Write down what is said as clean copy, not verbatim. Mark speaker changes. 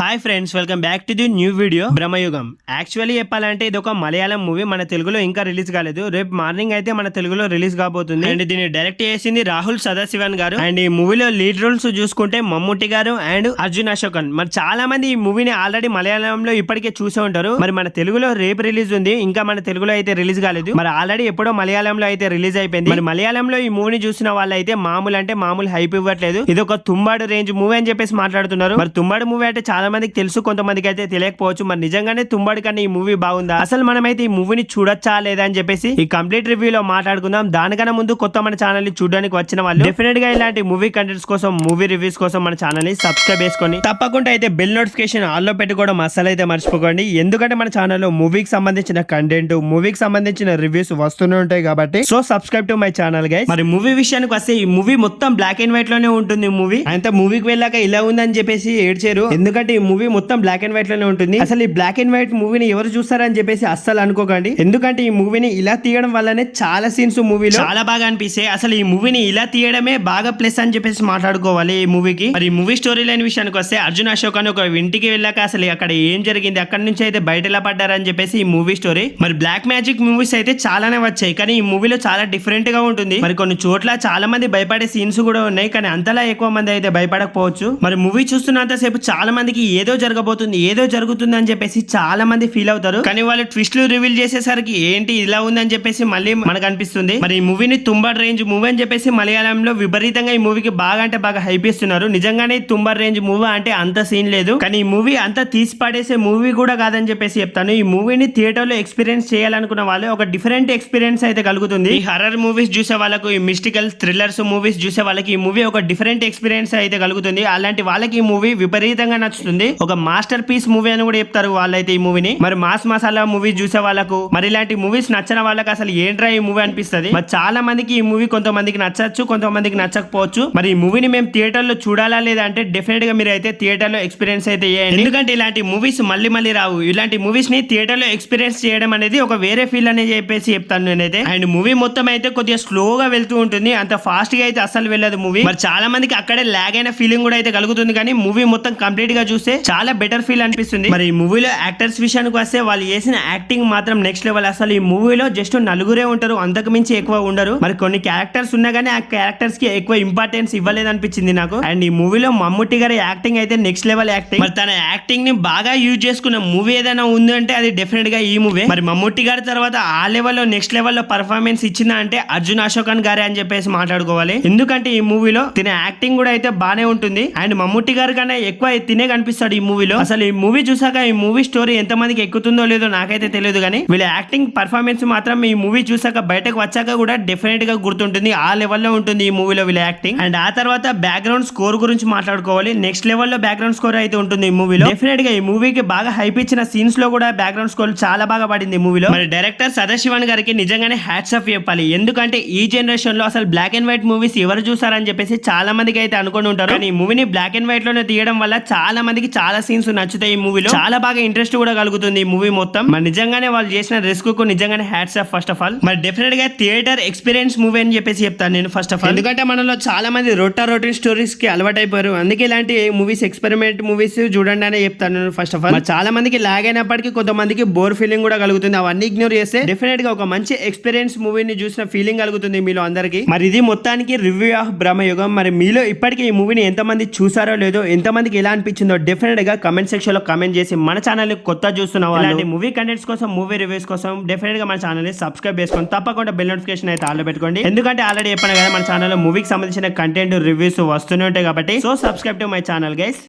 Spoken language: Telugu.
Speaker 1: Hi friends, welcome back to the new video Bramayugam. Actually చెప్పాలంటే ఇది ఒక మలయాళం మూవీ, మన తెలుగులో ఇంకా రిలీజ్ కాలేదు. రేపు మార్నింగ్ అయితే మన తెలుగులో రిలీజ్ కాబోతుంది. అండ్ దీన్ని డైరెక్ట్ చేసింది రాహుల్ సదాశివన్ గారు. అండ్ ఈ మూవీలో లీడ్ రోల్స్ చూసుకుంటే మమ్ముట్టి గారు అండ్ అర్జున్ అశోకన్. మరి చాలా మంది ఈ మూవీని ఆల్రెడీ మలయాళంలో ఇప్పటికే చూసే ఉంటారు. మరి మన తెలుగులో రేపు రిలీజ్ ఉంది, ఇంకా మన తెలుగులో అయితే రిలీజ్ కాలేదు. మరి ఆల్రెడీ ఎప్పుడో మలయాళంలో అయితే రిలీజ్ అయిపోయింది. మరి మలయాళంలో ఈ మూవీని చూసిన వాళ్ళు అయితే మామూలు అంటే మామూలు హైప్ ఇవ్వట్లేదు. ఇది ఒక తుంబాడు రేంజ్ మూవీ అని చెప్పేసి మాట్లాడుతున్నారు. మరి తుంబాడు మూవీ అంటే చాలా మందికి తెలుసు, కొంతమందికి అయితే తెలియకపోవచ్చు. మరి నిజంగానే తుంబాడు కన్నా ఈ మూవీ బాగుందా, అసలు మనమైతే ఈ మూవీని చూడొచ్చా లేదా అని చెప్పేసి ఈ కంప్లీట్ రివ్యూలో మాట్లాడుకుందాం. దానికన్నా ముందు కొత్త మన ఛానల్ ని చూడడానికి వచ్చిన వాళ్ళు డెఫినెట్ గా ఇలాంటి మూవీ కంటెంట్స్ కోసం, మూవీ రివ్యూస్ కోసం మన ఛానల్ ని సబ్స్క్రైబ్ చేసుకొని తప్పకుండా అయితే బెల్ నోటిఫికేషన్ ఆల్ లో పెట్టుకోవడం అసలు అయితే మర్చిపోకండి. ఎందుకంటే మన ఛానల్లో మూవీకి సంబంధించిన కంటెంట్, మూవీకి సంబంధించిన రివ్యూస్ వస్తూనే ఉంటాయి కాబట్టి so subscribe to my channel guys. మరి మూవీ విషయానికి వస్తే ఈ మూవీ మొత్తం బ్లాక్ అండ్ వైట్ లోనే ఉంటుంది. మూవీ అంత మూవీకి వెళ్ళాక ఇలా ఉందని చెప్పేసి ఏడ్చారు, ఎందుకంటే ఈ మూవీ మొత్తం బ్లాక్ అండ్ వైట్ లోనే ఉంటుంది. అసలు ఈ బ్లాక్ అండ్ వైట్ మూవీని ఎవరు చూస్తారని చెప్పేసి అస్సలు అనుకోకండి, ఎందుకంటే ఈ మూవీని ఇలా తీయడం వల్లనే చాలా సీన్స్ మూవీలో చాలా బాగా అనిపిస్తాయి. అసలు ఈ మూవీని ఇలా తీయడమే బాగా ప్లస్ అని చెప్పేసి మాట్లాడుకోవాలి ఈ మూవీకి. మరి ఈ మూవీ స్టోరీ లైన్ విషయానికి వస్తే అర్జున్ అశోక్ అని ఒక ఇంటికి వెళ్ళాక అసలు అక్కడ ఏం జరిగింది, అక్కడి నుంచి అయితే బయట ఎలా పడ్డారని చెప్పేసి ఈ మూవీ స్టోరీ. మరి బ్లాక్ మ్యాజిక్ మూవీస్ అయితే చాలానే వచ్చాయి, కానీ ఈ మూవీలో చాలా డిఫరెంట్ గా ఉంటుంది. మరి కొన్ని చోట్ల చాలా మంది భయపడే సీన్స్ కూడా ఉన్నాయి, కానీ అంతలా ఎక్కువ మంది అయితే భయపడకపోవచ్చు. మరి మూవీ చూస్తున్నంత సేపు చాలా మందికి ఏదో జరగబోతుంది, ఏదో జరుగుతుంది అని చెప్పేసి చాలా మంది ఫీల్ అవుతారు. కానీ వాళ్ళు ట్విస్ట్లు రివీల్ చేసేసరికి ఏంటి ఇలా ఉందని చెప్పేసి మళ్ళీ మనకు అనిపిస్తుంది. మరి ఈ మూవీని తుంబాడ్ రేంజ్ మూవీ అని చెప్పేసి మలయాళంలో విపరీతంగా ఈ మూవీకి బాగా అంటే బాగా హైప్ ఇస్తున్నారు. నిజంగానే తుంబాడ్ రేంజ్ మూవీ అంటే అంత సీన్ లేదు, కానీ ఈ మూవీ అంత తీసి పడేసే మూవీ కూడా కాదని చెప్పేసి చెప్తాను. ఈ మూవీని థియేటర్ లో ఎక్స్పీరియన్స్ చేయాలనుకున్న వాళ్ళు ఒక డిఫరెంట్ ఎక్స్పీరియన్స్ అయితే కలుగుతుంది. ఈ హర్రర్ మూవీస్ చూసే వాళ్ళకు, ఈ మిస్టికల్ థ్రిల్లర్స్ మూవీస్ చూసే వాళ్ళకి ఈ మూవీ ఒక డిఫరెంట్ ఎక్స్పీరియన్స్ అయితే కలుగుతుంది. అలాంటి వాళ్ళకి ఈ మూవీ విపరీతంగా నచ్చుతుంది. ఒక మాస్టర్ పీస్ మూవీ అని కూడా చెప్తారు వాళ్ళైతే ఈ మూవీని. మరి మాస్ మసాలా మూవీ చూసే వాళ్ళకు, మరి ఇలాంటి మూవీస్ నచ్చిన వాళ్ళకి అసలు ఏంట్రా ఈ మూవీ అనిపిస్తుంది. మరి చాలా మందికి ఈ మూవీ కొంతమందికి నచ్చచ్చు, కొంతమందికి నచ్చకపోవచ్చు. మరి ఈ మూవీని మేము థియేటర్ లో చూడాలా లేదా అంటే డెఫినెట్ గా మీరు అయితే థియేటర్ లో ఎక్స్పీరియన్స్ అయితే చేయండి, ఎందుకంటే ఇలాంటి మూవీస్ మళ్ళీ మళ్ళీ రావు. ఇలాంటి మూవీస్ ని థియేటర్ లో ఎక్స్పీరియన్స్ చేయడం అనేది ఒక వేరే ఫీల్ అని చెప్పేసి చెప్తాను నేనైతే. అండ్ మూవీ మొత్తం అయితే కొద్దిగా స్లోగా వెళ్తూ ఉంటుంది, అంత ఫాస్ట్ గా అయితే అసలు వెళ్ళదు మూవీ. మరి చాలా మందికి అక్కడే లాగ్ అయిన ఫీలింగ్ కూడా అయితే కలుగుతుంది, కానీ మూవీ మొత్తం కంప్లీట్ గా చూస్తే చాలా బెటర్ ఫీల్ అనిపిస్తుంది. మరి ఈ మూవీలో యాక్టర్స్ విషయానికి వస్తే వాళ్ళు చేసిన యాక్టింగ్ మాత్రం నెక్స్ట్ లెవెల్. అసలు ఈ మూవీలో జస్ట్ నలుగురే ఉంటారు, అంతకు మించి ఎక్కువ ఉండరు. మరి కొన్ని క్యారెక్టర్స్ ఉన్నా కానీ ఆ క్యారెక్టర్స్ కి ఎక్కువ ఇంపార్టెన్స్ ఇవ్వలేదు అనిపించింది నాకు. అండ్ ఈ మూవీలో మమ్ముట్టి గారి యాక్టింగ్ అయితే నెక్స్ట్ లెవెల్ యాక్టింగ్. మరి తన యాక్టింగ్ ని బాగా యూజ్ చేసుకున్న మూవీ ఏదైనా ఉంది అంటే అది డెఫినెట్ గా ఈ మూవీ. మరి మమ్ముట్టి గారి తర్వాత ఆ లెవెల్లో నెక్స్ట్ లెవెల్లో పర్ఫార్మెన్స్ ఇచ్చిందా అంటే అర్జున్ అశోకన్ గారే అని చెప్పేసి మాట్లాడుకోవాలి. ఎందుకంటే ఈ మూవీలో తిన యాక్టింగ్ కూడా అయితే బానే ఉంటుంది. అండ్ మమ్ముట్టి గారి కన్నా ఎక్కువ తినే కనిపిస్తాడు ఈ మూవీలో. అసలు ఈ మూవీ చూసాక ఈ మూవీ స్టోరీ ఎంత మందికి ఎక్కుతుందో లేదో నాకైతే తెలియదు, కానీ వీళ్ళ యాక్టింగ్ పర్ఫార్మెన్స్ మాత్రం ఈ మూవీ చూసాక బయటకు వచ్చాక కూడా డెఫినెట్ గా గుర్తుంటుంది. ఆ లెవెల్లో ఉంటుంది ఈ మూవీలో వీళ్ళ యాక్టింగ్. అండ్ ఆ తర్వాత బ్యాక్గ్రౌండ్ స్కోర్ గురించి మాట్లాడుకోవాలి. నెక్స్ట్ లెవెల్లో బ్యాక్గ్రౌండ్ స్కోర్ అయితే ఉంటుంది ఈ మూవీలో. డెఫినెట్ గా ఈ మూవీకి బాగా హైప్ ఇచ్చిన సీన్స్ లో కూడా బ్యాక్గ్రౌండ్ స్కోర్ చాలా బాగా పడింది ఈ మూవీలో. మరి డైరెక్టర్ సదాశివన్ గారికి నిజంగానే హ్యాట్స్ ఆఫ్ చెప్పాలి, ఎందుకంటే ఈ జనరేషన్ లో అసలు బ్లాక్ అండ్ వైట్ మూవీస్ ఎవరు చూసారని చెప్పేసి చాలా మందికి అయితే అనుకుని ఉంటారు. కానీ ఈ మూవీని బ్లాక్ అండ్ వైట్ లోనే తీయడం వల్ల చాలా మందికి చాలా సీన్స్ నచ్చుతాయి ఈ మూవీలో. చాలా బాగా ఇంట్రెస్ట్ కూడా కలుగుతుంది ఈ మూవీ మొత్తం. మరి నిజంగానే వాళ్ళు చేసిన రిస్క్ కు నిజంగానే hats off first of all. మరి డెఫినెట్ గా థియేటర్ ఎక్స్పీరియన్స్ మూవీ అని చెప్పేసి చెప్తాను నేను ఫస్ట్ ఆఫ్ ఆల్, ఎందుకంటే మనలో చాలా మంది రొటీన్ స్టోరీస్ కి అలవాటు అయిపోయారు. అందుకే ఇలాంటి మూవీస్, ఎక్స్పెరిమెంట్ మూవీస్ చూడండి అనే చెప్తాను నేను ఫస్ట్ ఆఫ్ ఆల్. చాలా మందికి లాగ్ అయినప్పటికీ కొంతమందికి బోర్ ఫీలింగ్ కూడా కలుగుతుంది. అవన్నీ ఇగ్నోర్ చేస్తే డెఫినెట్ గా ఒక మంచి ఎక్స్పీరియన్స్ మూవీని చూసిన ఫీలింగ్ కలుగుతుంది మీలో అందరికి. మరి ఇది మొత్తానికి రివ్యూ ఆఫ్ బ్రహ్మయుగం. మరి మీలో ఇప్పటికీ ఈ మూవీని ఎంతమంది చూసారో లేదో, ఎంతమందికి ఎలా అనిపించిందో డెఫినెట్ గా కమెంట్ సెక్షన్ లో కమెంట్ చేసి మన ఛానల్ కొత్త చూస్తున్న వాళ్ళు మూవీ కంటెంట్స్ కోసం, మూవీ రివ్యూస్ కోసం డెఫినెట్ గా మన ఛానల్ ని సబ్స్క్రైబ్ చేసుకొని తప్పకుండా బెల్ నోటిఫికేషన్ అయితే ఆల్ పెట్టుకోండి. ఎందుకంటే ఆల్రెడీ చెప్పాను కదా మన ఛానల్ లో మూవీకి సంబంధించిన కంటెంట్ రివ్యూస్ వస్తూనే ఉంటాయి కాబట్టి so subscribe to my channel guys.